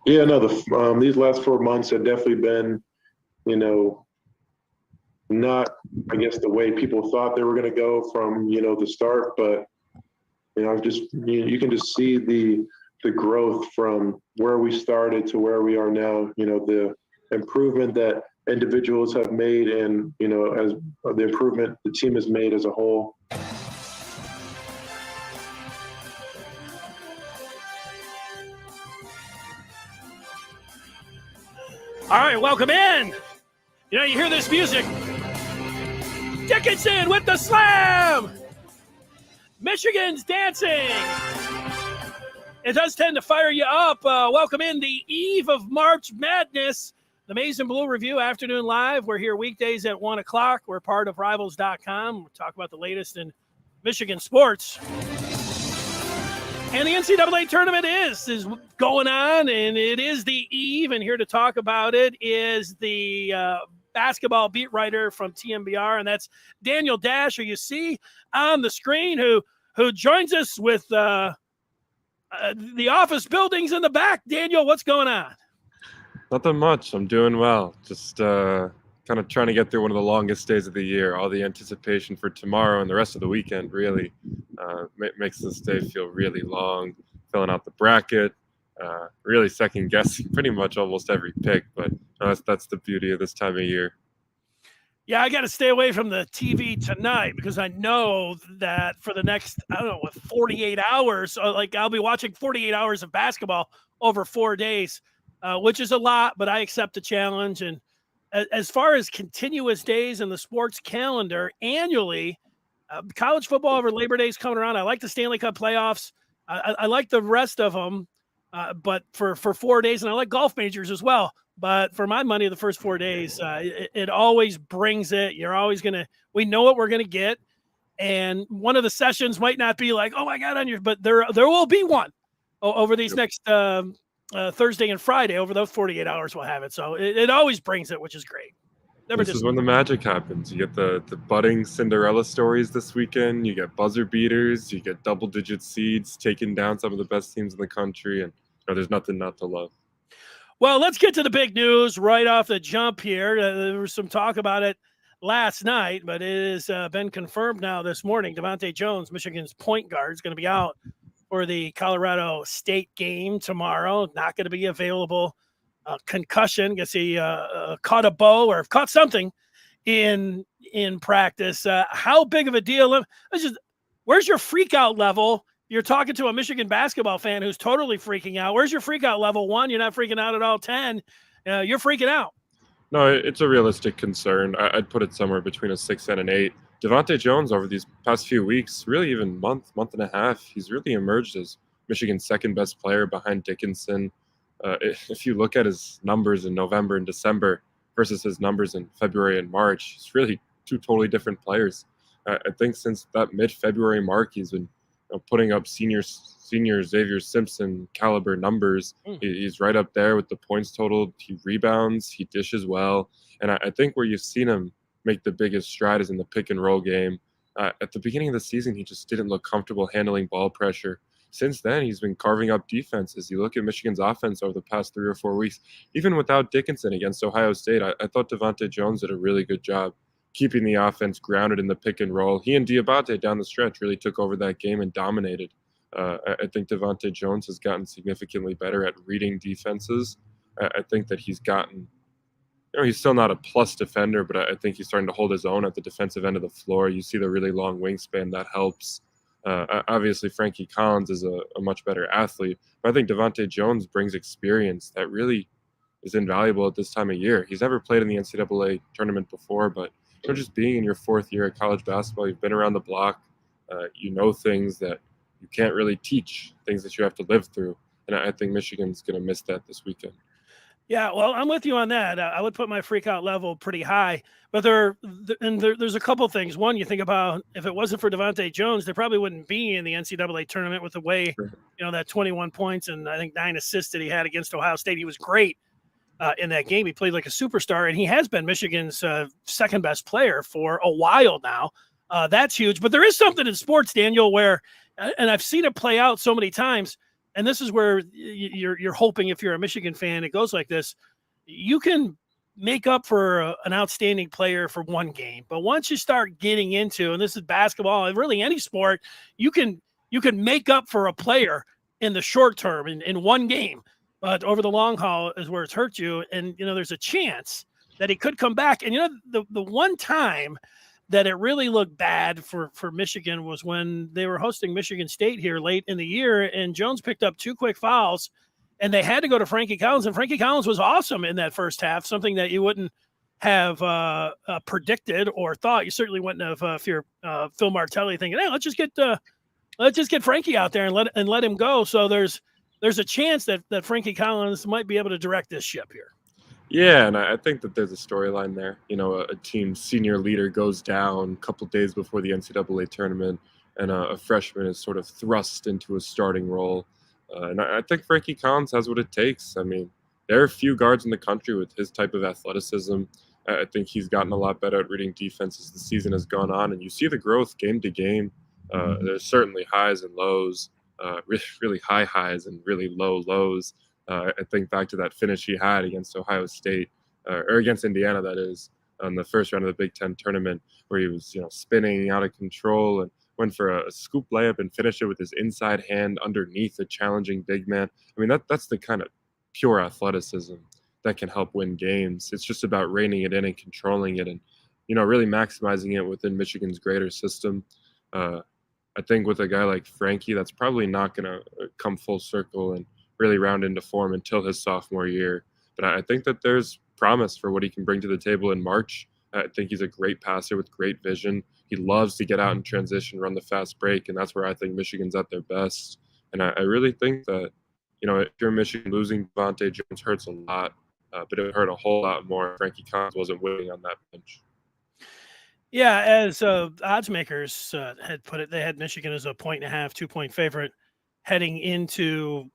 Yeah, no, these last 4 months have definitely been, you know, not, I guess, the way people thought they were going to go from, the start, but, just, you can just see the growth from where we started to where we are now, the improvement that individuals have made and, as the improvement the team has made as a whole. All right, welcome in. You hear this music. Dickinson with the slam. Michigan's dancing. It does tend to fire you up. Welcome in the eve of March Madness. The Maize and Blue Review Afternoon Live. We're here weekdays at 1 o'clock. We're part of Rivals.com. We'll talk about the latest in Michigan sports. And the NCAA tournament is going on, and it is the eve. And here to talk about it is the basketball beat writer from TMBR, and that's Daniel Dash, who you see on the screen, who joins us with the office buildings in the back. Daniel, what's going on? Nothing much. I'm doing well. Just kind of trying to get through one of the longest days of the year. All the anticipation for tomorrow and the rest of the weekend really makes this day feel really long. Filling out the bracket, really second guessing pretty much almost every pick. But that's the beauty of this time of year. Yeah, I got to stay away from the TV tonight because I know that for the next, 48 hours, I'll be watching 48 hours of basketball over 4 days, which is a lot, but I accept the challenge. And as far as continuous days in the sports calendar annually, college football over Labor Day is coming around. I like the Stanley Cup playoffs. I like the rest of them, but for 4 days, and I like golf majors as well. But for my money, the first 4 days, it always brings it. You're always we know what we're going to get. And one of the sessions might not be like, oh my God, but there will be one over these next Thursday and Friday. Over those 48 hours, we'll have it. So it always brings it, which is great. This is when the magic happens. You get the budding Cinderella stories this weekend. You get buzzer beaters. You get double-digit seeds taking down some of the best teams in the country. And there's nothing not to love. Well, let's get to the big news right off the jump here. There was some talk about it last night, but it has been confirmed now this morning. DeVante Jones, Michigan's point guard, is going to be out for the Colorado State game tomorrow. Not going to be available. Concussion. Guess he caught a bow or caught something in practice. How big of a deal? Where's your freak out level? You're talking to a Michigan basketball fan who's totally freaking out. Where's your freak out level? 1, you're not freaking out at all. 10, you're freaking out. No, it's a realistic concern. I'd put it somewhere between a 6 and an 8. DeVante Jones over these past few weeks, really even month and a half, he's really emerged as Michigan's second best player behind Dickinson. If you look at his numbers in November and December versus his numbers in February and March, it's really two totally different players. I think since that mid-February mark, he's been putting up senior Xavier Simpson caliber numbers. He's right up there with the points total. He rebounds, he dishes well. And I think where you've seen him make the biggest stride is in the pick and roll game. At the beginning of the season, he just didn't look comfortable handling ball pressure. Since then, he's been carving up defenses. You look at Michigan's offense over the past 3 or 4 weeks, even without Dickinson against Ohio State, I thought DeVante Jones did a really good job keeping the offense grounded in the pick and roll. He and DeVante down the stretch really took over that game and dominated. I think DeVante Jones has gotten significantly better at reading defenses. I think that he's gotten, he's still not a plus defender, but I think he's starting to hold his own at the defensive end of the floor. You see the really long wingspan, that helps. Obviously, Frankie Collins is a much better athlete, but I think DeVante Jones brings experience that really is invaluable at this time of year. He's never played in the NCAA tournament before, but just being in your 4th year of college basketball, you've been around the block, you know things that you can't really teach, things that you have to live through, and I think Michigan's going to miss that this weekend. Yeah, well, I'm with you on that. I would put my freak out level pretty high, but there's a couple things. One, you think about if it wasn't for DeVante Jones, they probably wouldn't be in the NCAA tournament with the way, that 21 points and I think 9 assists that he had against Ohio State. He was great in that game. He played like a superstar, and he has been Michigan's second best player for a while now. That's huge. But there is something in sports, Daniel, where, and I've seen it play out so many times, and this is where you're hoping, if you're a Michigan fan, it goes like this. You can make up for an outstanding player for one game, but once you start getting into, and this is basketball and really any sport, you can make up for a player in the short term in one game, but over the long haul is where it's hurt you. And there's a chance that he could come back. And the one time that it really looked bad for Michigan was when they were hosting Michigan State here late in the year, and Jones picked up 2 quick fouls, and they had to go to Frankie Collins, and Frankie Collins was awesome in that first half, something that you wouldn't have predicted or thought. You certainly wouldn't have if you're Phil Martelli thinking, hey, let's just get Frankie out there and let him go. So there's a chance that Frankie Collins might be able to direct this ship here. Yeah, and I think that there's a storyline there. A team's senior leader goes down a couple days before the NCAA tournament, and a freshman is sort of thrust into a starting role. And I think Frankie Collins has what it takes. I mean, there are a few guards in the country with his type of athleticism. I think he's gotten a lot better at reading defense as the season has gone on, and you see the growth game to game. There's certainly highs and lows, really high highs and really low lows. I think back to that finish he had against Ohio State, or against Indiana, that is, on the first round of the Big Ten tournament, where he was, spinning out of control and went for a scoop layup and finished it with his inside hand underneath a challenging big man. I mean, that's the kind of pure athleticism that can help win games. It's just about reining it in and controlling it and, really maximizing it within Michigan's greater system. I think with a guy like Frankie, that's probably not going to come full circle and really round into form until his sophomore year. But I think that there's promise for what he can bring to the table in March. I think he's a great passer with great vision. He loves to get out and transition, run the fast break, and that's where I think Michigan's at their best. And I really think that, if you're Michigan, losing DeVante Jones hurts a lot, but it would hurt a whole lot more if Frankie Collins wasn't winning on that bench. Yeah, as odds makers had put it, they had Michigan as a 1.5, 2-point favorite heading into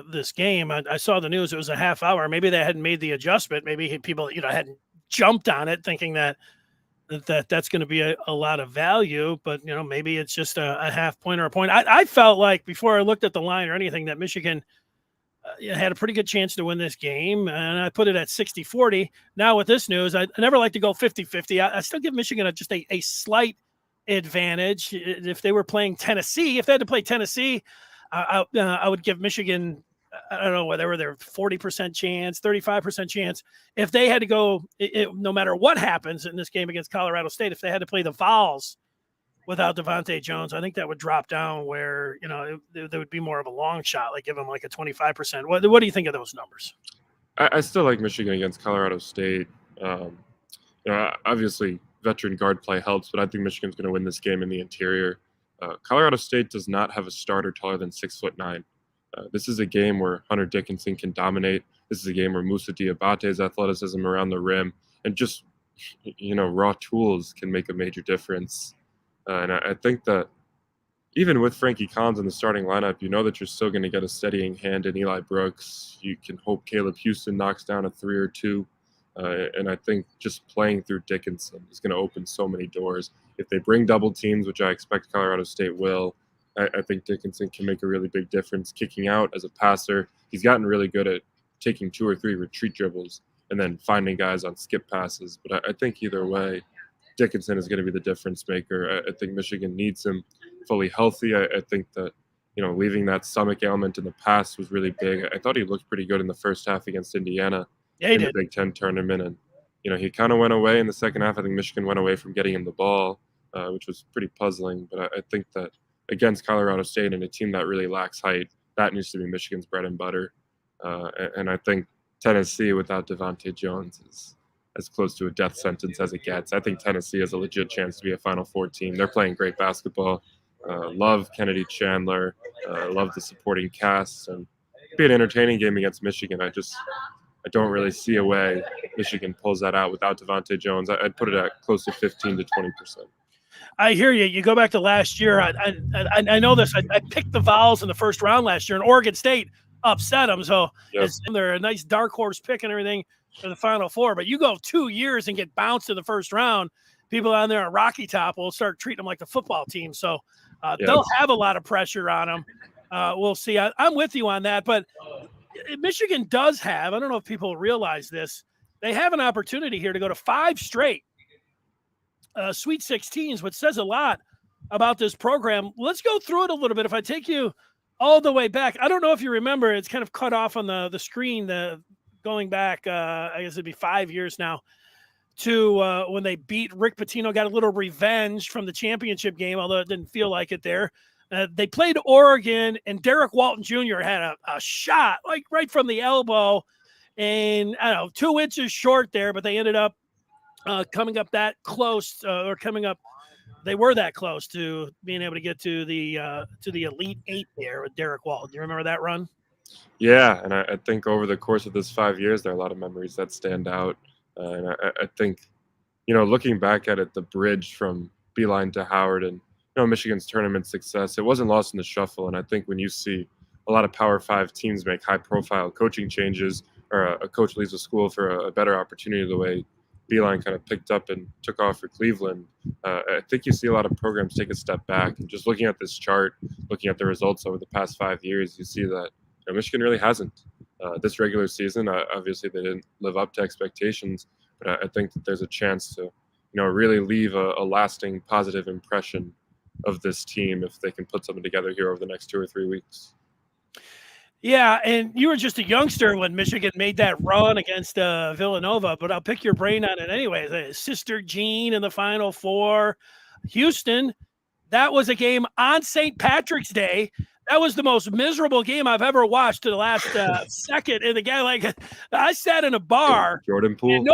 this game. I saw the news; it was a half hour. Maybe they hadn't made the adjustment. Maybe people, hadn't jumped on it, thinking that's going to be a lot of value. But maybe it's just a half point or a point. I felt like before I looked at the line or anything that Michigan had a pretty good chance to win this game, and I put it at 60-40. Now with this news, I never like to go 50-50. I still give Michigan just a slight advantage. If they were playing Tennessee, if they had to play Tennessee, I would give Michigan, I don't know, whether they're 40% chance, 35% chance. If they had to go, no matter what happens in this game against Colorado State, if they had to play the Vols without DeVante Jones, I think that would drop down where, there would be more of a long shot, like give them like a 25%. What do you think of those numbers? I still like Michigan against Colorado State. Obviously veteran guard play helps, but I think Michigan's going to win this game in the interior. Colorado State does not have a starter taller than 6'9". This is a game where Hunter Dickinson can dominate. This is a game where Moussa Diabate's athleticism around the rim and just, raw tools can make a major difference. And I think that even with Frankie Collins in the starting lineup, that you're still going to get a steadying hand in Eli Brooks. You can hope Caleb Houston knocks down a 3 or 2. And I think just playing through Dickinson is going to open so many doors. If they bring double teams, which I expect Colorado State will, I think Dickinson can make a really big difference kicking out as a passer. He's gotten really good at taking 2 or 3 retreat dribbles and then finding guys on skip passes. But I think either way, Dickinson is going to be the difference maker. I think Michigan needs him fully healthy. I think that, leaving that stomach ailment in the past was really big. I thought he looked pretty good in the first half against Indiana in the Big Ten tournament. And, he kind of went away in the second half. I think Michigan went away from getting him the ball, which was pretty puzzling. But I think that against Colorado State and a team that really lacks height, that needs to be Michigan's bread and butter. And I think Tennessee without DeVante Jones is as close to a death sentence as it gets. I think Tennessee has a legit chance to be a Final Four team. They're playing great basketball. Love Kennedy Chandler. Love the supporting cast. And it'd be an entertaining game against Michigan. I don't really see a way Michigan pulls that out without DeVante Jones. I'd put it at close to 15 to 20%. I hear you. You go back to last year. I know this. I picked the Vols in the first round last year, and Oregon State upset them. So they're a nice dark horse pick and everything for the Final Four. But you go 2 years and get bounced in the first round, people on there at Rocky Top will start treating them like the football team. So they'll have a lot of pressure on them. we'll see. I'm with you on that, but Michigan does have, I don't know if people realize this, they have an opportunity here to go to 5 straight Sweet 16s, which says a lot about this program. Let's go through it a little bit. If I take you all the way back, I don't know if you remember, it's kind of cut off on the screen, going back, I guess it'd be 5 years now, to when they beat Rick Pitino, got a little revenge from the championship game, although it didn't feel like it there. They played Oregon, and Derek Walton Jr. had a shot like right from the elbow, and I don't know, 2 inches short there, but they ended up coming up that close, they were that close to being able to get to the Elite Eight there with Derek Walton. Do you remember that run? Yeah, and I think over the course of this 5 years, there are a lot of memories that stand out. And I think, looking back at it, the bridge from Beeline to Howard and, Michigan's tournament success, it wasn't lost in the shuffle. And I think when you see a lot of Power 5 teams make high-profile coaching changes, or a coach leaves a school for a better opportunity, the way Beeline kind of picked up and took off for Cleveland, I think you see a lot of programs take a step back. And just looking at this chart, looking at the results over the past 5 years, you see that Michigan really hasn't. This regular season, obviously they didn't live up to expectations, but I think that there's a chance to, really leave a lasting positive impression of this team if they can put something together here over the next 2 or 3 weeks. Yeah, and you were just a youngster when Michigan made that run against Villanova, but I'll pick your brain on it anyway. Sister Jean in the Final Four. Houston, that was a game on St. Patrick's Day. That was the most miserable game I've ever watched to the last second. And the guy, I sat in a bar. Jordan Poole. And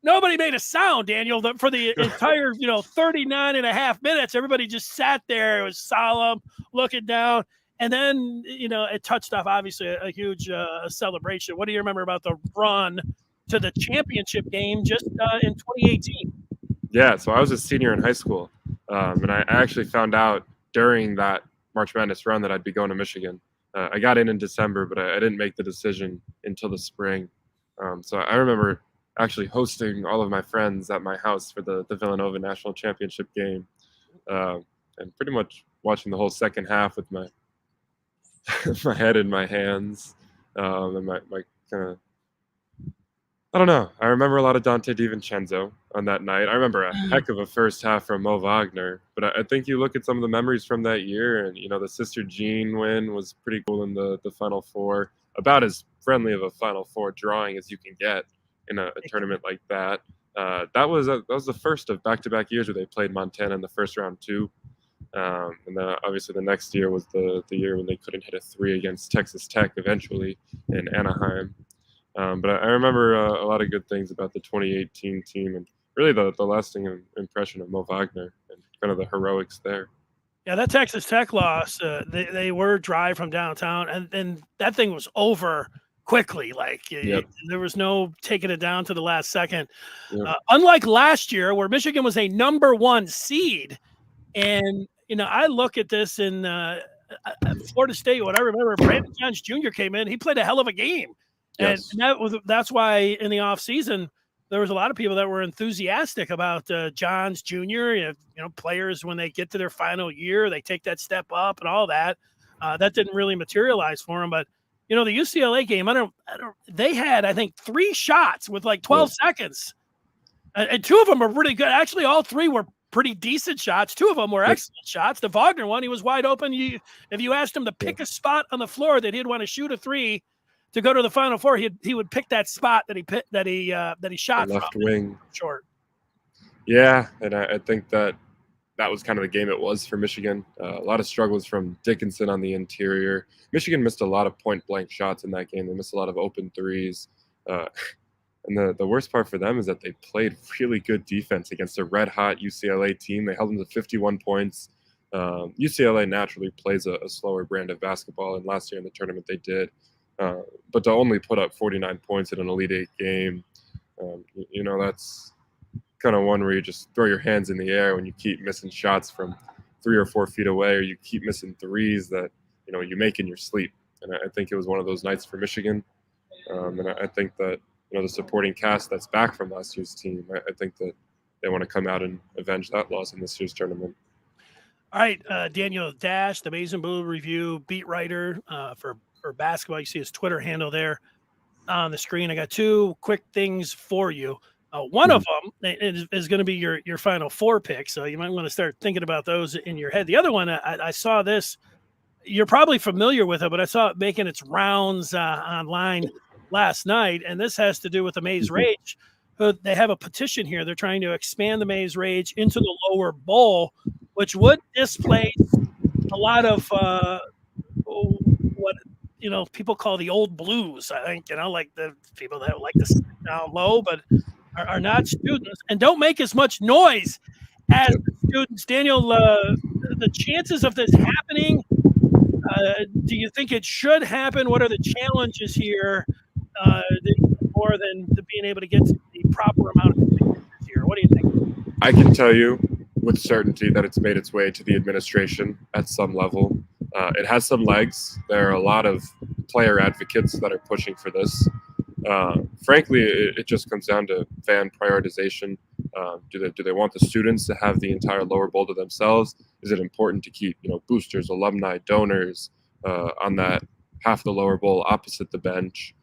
nobody made a sound, Daniel, for the entire, 39 and a half minutes. Everybody just sat there. It was solemn, looking down. And then, it touched off, obviously, a huge celebration. What do you remember about the run to the championship game just in 2018? Yeah, so I was a senior in high school. And I actually found out during that March Madness run that I'd be going to Michigan. I got in December, but I didn't make the decision until the spring. So I remember actually hosting all of my friends at my house for the Villanova National Championship game, and pretty much watching the whole second half with my my head in my hands, and my kind of, I don't know. I remember a lot of Dante DiVincenzo on that night. I remember a heck of a first half from Mo Wagner. But I think you look at some of the memories from that year, and, the Sister Jean win was pretty cool in the Final Four. About as friendly of a Final Four drawing as you can get in a tournament like that. That was the first of back-to-back years where they played Montana in the first round too. And then obviously the next year was the year when they couldn't hit a 3 against Texas Tech eventually in Anaheim. But I remember a lot of good things about the 2018 team, and really the lasting impression of Mo Wagner and kind of the heroics there. Yeah, that Texas Tech loss, they were dry from downtown, and that thing was over quickly. There was no taking it down to the last second. Yep. Unlike last year, where Michigan was a number 1 seed, and I look at this in Florida State. What I remember, Brandon Johns Jr. came in. He played a hell of a game. Yes. And that's why in the offseason, there was a lot of people that were enthusiastic about Johns Jr. Players, when they get to their final year, they take that step up and all that. That didn't really materialize for them. But, the UCLA game, they had, I think, 3 shots with 12 seconds. And 2 of them were really good. Actually, all 3 were pretty decent shots. 2 of them were excellent shots. The Wagner one, he was wide open. If you asked him to pick a spot on the floor that he'd want to shoot a 3 to go to the Final Four, he would pick that spot that he shot the left from wing short. Yeah, and I think that was kind of the game it was for Michigan. A lot of struggles from Dickinson on the interior. Michigan missed a lot of point-blank shots in that game. They missed a lot of open threes. And the worst part for them is that they played really good defense against a red-hot UCLA team. They held them to 51 points. UCLA naturally plays a slower brand of basketball, and last year in the tournament they did. But to only put up 49 points in an Elite Eight game, that's kind of one where you just throw your hands in the air when you keep missing shots from 3 or 4 feet away, or you keep missing threes that you make in your sleep. And I think it was one of those nights for Michigan. And I think that the supporting cast that's back from last year's team, I think that they want to come out and avenge that loss in this year's tournament. All right, Daniel Dash, the Maize and Blue Review beat writer for basketball. You see his Twitter handle there on the screen. I got two quick things for you. One of them is going to be your Final Four pick, so you might want to start thinking about those in your head. The other one, I saw this. You're probably familiar with it, but I saw it making its rounds online last night, and this has to do with the Maize Rage. They have a petition here. They're trying to expand the Maize Rage into the lower bowl, which would displace a lot of what people call the old blues. I think like the people that like to sit down low, but are not students and don't make as much noise as the students. Daniel, the chances of this happening. Do you think it should happen? What are the challenges here more than being able to get to the proper amount of this year? What do you think? I can tell you with certainty that it's made its way to the administration at some level. It has some legs. There are a lot of player advocates that are pushing for this. Frankly, it just comes down to fan prioritization. Do they want the students to have the entire lower bowl to themselves? Is it important to keep boosters, alumni, donors on that half the lower bowl opposite the bench?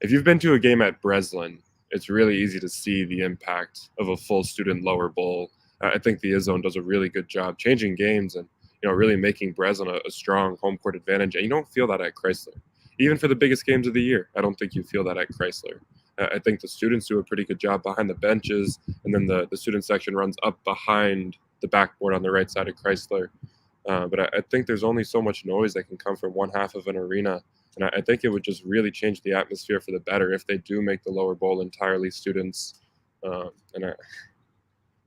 If you've been to a game at Breslin, it's really easy to see the impact of a full student lower bowl. I think the Izzone does a really good job changing games and really making Breslin a strong home court advantage. And you don't feel that at Chrysler. Even for the biggest games of the year, I don't think you feel that at Chrysler. I think the students do a pretty good job behind the benches, and then the student section runs up behind the backboard on the right side of Chrysler. But I think there's only so much noise that can come from one half of an arena, and I think it would just really change the atmosphere for the better if they do make the lower bowl entirely students.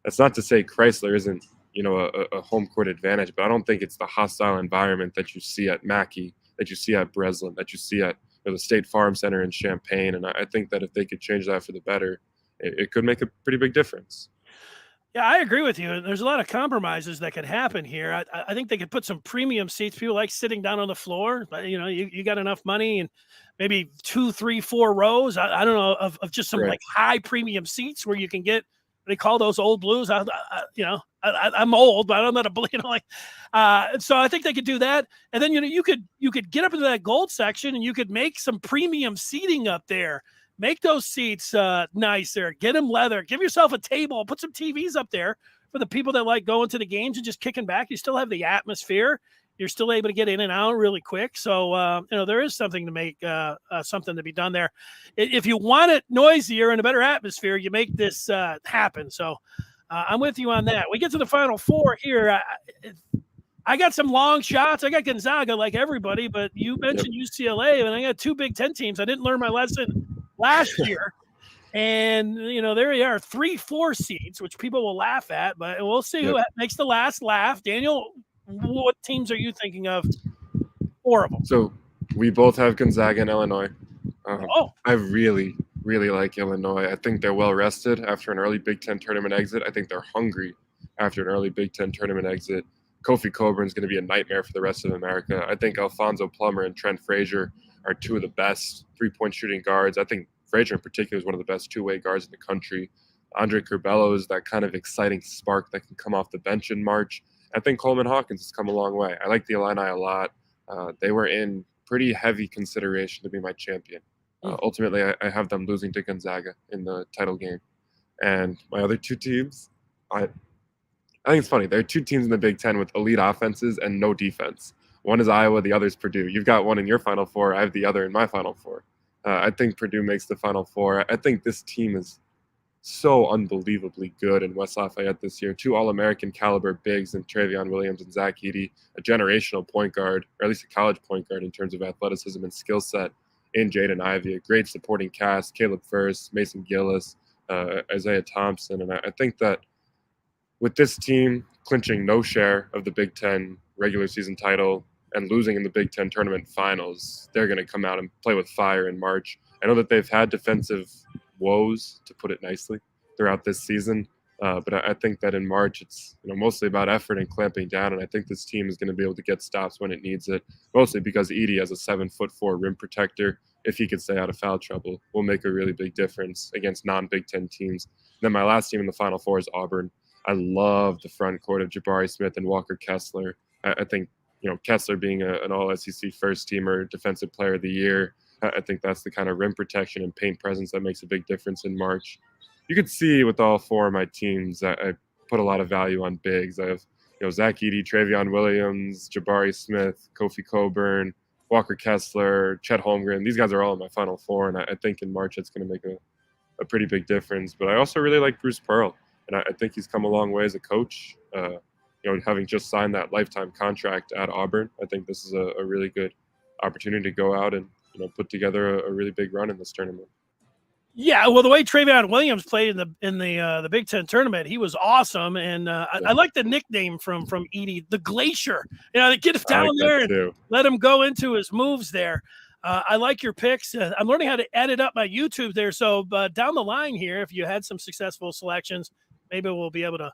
That's not to say Chrysler isn't a home court advantage, but I don't think it's the hostile environment that you see at Mackey, that you see at Breslin, that you see at the State Farm Center in Champaign. And I think that if they could change that for the better, it could make a pretty big difference. Yeah, I agree with you. There's a lot of compromises that could happen here. I think they could put some premium seats. People like sitting down on the floor. But, you got enough money and maybe 2, 3, 4 rows. I don't know of just some like high premium seats where you can get. They call those old blues. I'm old, but I'm not a so I think they could do that, and then you could get up into that gold section and you could make some premium seating up there. Make those seats nicer. Get them leather. Give yourself a table. Put some TVs up there for the people that like going to the games and just kicking back. You still have the atmosphere. You're still able to get in and out really quick. So, there is something to make something to be done there. If you want it noisier and a better atmosphere, you make this happen. So I'm with you on that. We get to the Final Four here. I got some long shots. I got Gonzaga like everybody, but you mentioned UCLA, and I got 2 Big Ten teams. I didn't learn my lesson last year. And, there you are, 3, 4 seeds, which people will laugh at, but we'll see who makes the last laugh. Daniel, what teams are you thinking of? 4 of them. So we both have Gonzaga and Illinois. I really, really like Illinois. I think they're well rested after an early Big Ten tournament exit. I think they're hungry after an early Big Ten tournament exit. Kofi Cockburn is going to be a nightmare for the rest of America. I think Alfonso Plummer and Trent Frazier are 2 of the best 3-point shooting guards. I think Frazier in particular is one of the best 2-way guards in the country. Andre Curbelo is that kind of exciting spark that can come off the bench in March. I think Coleman Hawkins has come a long way. I like the Illini a lot. They were in pretty heavy consideration to be my champion. Ultimately, I have them losing to Gonzaga in the title game. And my other 2 teams, I think it's funny. There are 2 teams in the Big Ten with elite offenses and no defense. One is Iowa, the other is Purdue. You've got one in your Final Four. I have the other in my Final Four. I think Purdue makes the Final Four. I think this team is so unbelievably good in West Lafayette this year. 2 All-American caliber bigs in Travion Williams and Zach Edey, a generational point guard, or at least a college point guard in terms of athleticism and skill set in Jaden Ivey, a great supporting cast, Caleb Furst, Mason Gillis, Isaiah Thompson. And I think that with this team clinching no share of the Big Ten regular season title and losing in the Big Ten tournament finals, they're going to come out and play with fire in March. I know that they've had defensive woes, to put it nicely, throughout this season. But I think that in March, it's mostly about effort and clamping down. And I think this team is going to be able to get stops when it needs it, mostly because Edey has a 7'4" rim protector. If he could stay out of foul trouble, will make a really big difference against non-Big Ten teams. And then my last team in the Final Four is Auburn. I love the front court of Jabari Smith and Walker Kessler. I think, Kessler being an all-SEC first-teamer, defensive player of the year, I think that's the kind of rim protection and paint presence that makes a big difference in March. You could see with all four of my teams, I put a lot of value on bigs. I have, Zach Edey, Travion Williams, Jabari Smith, Kofi Coburn, Walker Kessler, Chet Holmgren. These guys are all in my Final Four, and I think in March it's going to make a pretty big difference. But I also really like Bruce Pearl, and I think he's come a long way as a coach. Having just signed that lifetime contract at Auburn, I think this is a really good opportunity to go out and put together a really big run in this tournament. Yeah, well, the way Travion Williams played in the Big Ten tournament, he was awesome, and I like the nickname from Edey, the Glacier. They get him down there and let him go into his moves there. I like your picks. I'm learning how to edit up my YouTube there, so down the line here, if you had some successful selections, maybe we'll be able to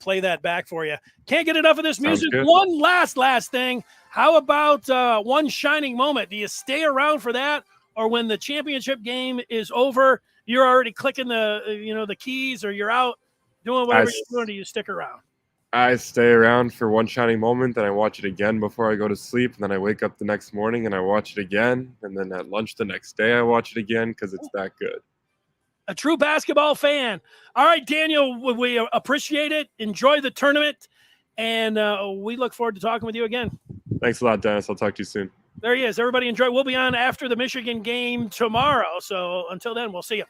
play that back for you. Can't get enough of this music. One last thing. How about one shining moment? Do you stay around for that? Or when the championship game is over, you're already clicking the keys, or you're out doing whatever you're doing? Do you stick around? I stay around for one shining moment, then I watch it again before I go to sleep, and then I wake up the next morning and I watch it again, and then at lunch the next day I watch it again because it's that good. A true basketball fan. All right, Daniel, we appreciate it. Enjoy the tournament, and we look forward to talking with you again. Thanks a lot, Dennis. I'll talk to you soon. There he is. Everybody enjoy. We'll be on after the Michigan game tomorrow. So until then, we'll see you.